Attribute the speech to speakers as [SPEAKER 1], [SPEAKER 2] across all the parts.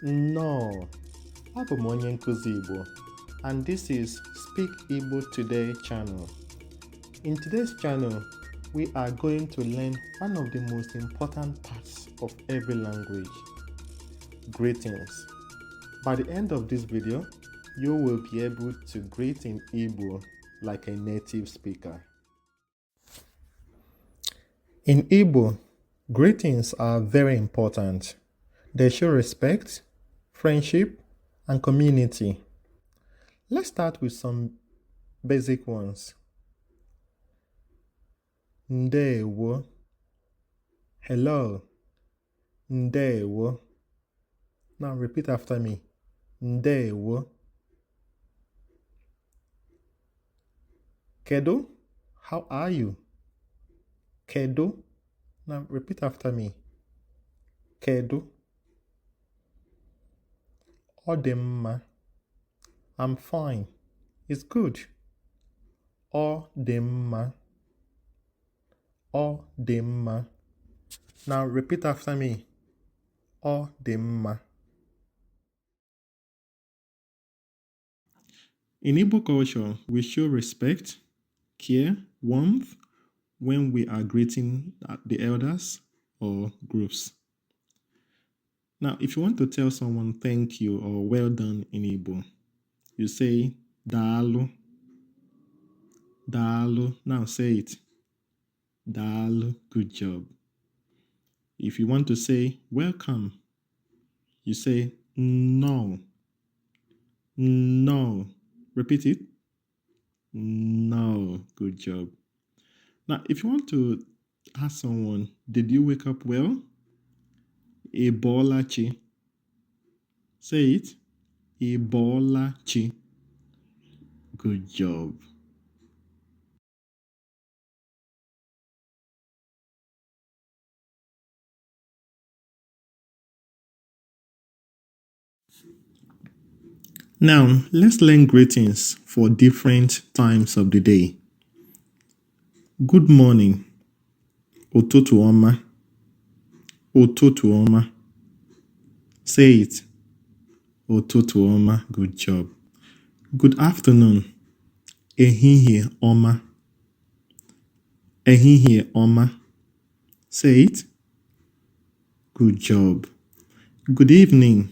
[SPEAKER 1] Nnọọ, abụ m onye nkụzi Igbo, and this is Speak Igbo Today channel. In today's channel, we are going to learn one of the most important parts of every language, greetings. By the end of this video, you will be able to greet in Igbo like a native speaker. In Igbo, greetings are very important. They show respect, friendship, and community. Let's start with some basic ones. Ndewo. Hello. Ndewo. Now repeat after me. Ndewo. Kedu. How are you? Kedu. Now repeat after me. Kedu. Odemma. I'm fine. It's good. Odemma. Odemma. Now repeat after me. Odemma. In Igbo culture, we show respect, care, warmth when we are greeting the elders or groups. Now, if you want to tell someone thank you or well done in Igbo, you say Daalu. Daalu. Now say it. Daalu. Good job. If you want to say welcome, you say Nnọọ. Nnọọ. Repeat it. Nnọọ. Good job. Now, if you want to ask someone, did you wake up well? Ibolachi. Say it. Ibolachi. Good job. Now, let's learn greetings for different times of the day. Good morning. Ụtụtụ ọma. Ụtụtụ ọma. Say it. Ụtụtụ ọma. Good job. Good afternoon. Ehihie ọma. Ehihie ọma. Say it. Good job. Good evening.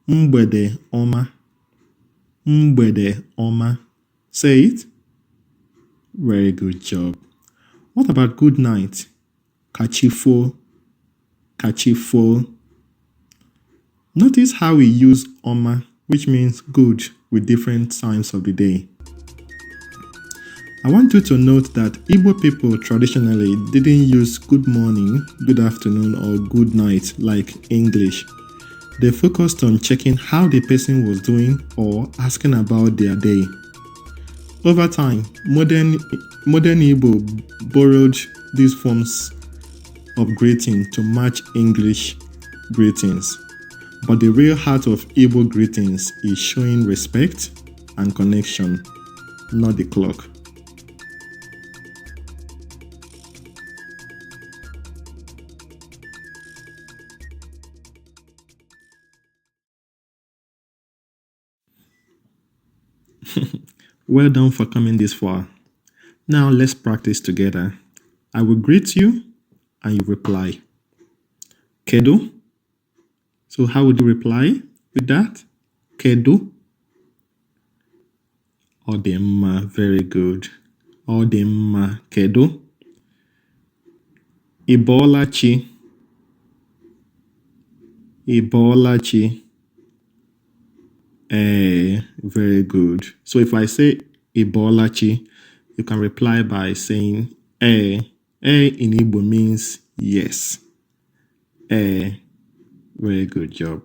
[SPEAKER 1] Mgbede ọma. Mgbede ọma. Say it. Very good job. What about good night? Kachifo. Kachifo. Notice how we use ọma, which means good, with different times of the day. I want you to note that Igbo people traditionally didn't use good morning, good afternoon, or good night like English. They focused on checking how the person was doing or asking about their day. Over time, modern Igbo borrowed these forms of greeting to match English greetings. But the real heart of Igbo greetings is showing respect and connection, not the clock. Well done for coming this far. Now let's practice together. I will greet you and you reply. Kedu. So how would you reply with that? Kedu. Odemma. Very good. Odemma. Kedu. Ibolachi. Ibolachi. Very good. So if I say Ibolachi, you can reply by saying in Igbo means yes. Very good job.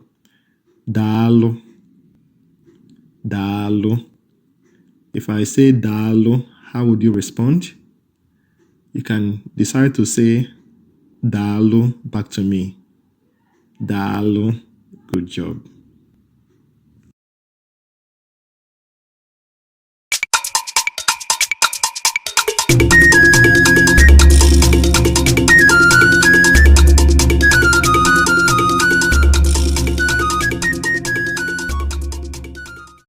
[SPEAKER 1] Daalu. Daalu. If I say Daalu, how would you respond? You can decide to say Daalu back to me. Daalu. Good job.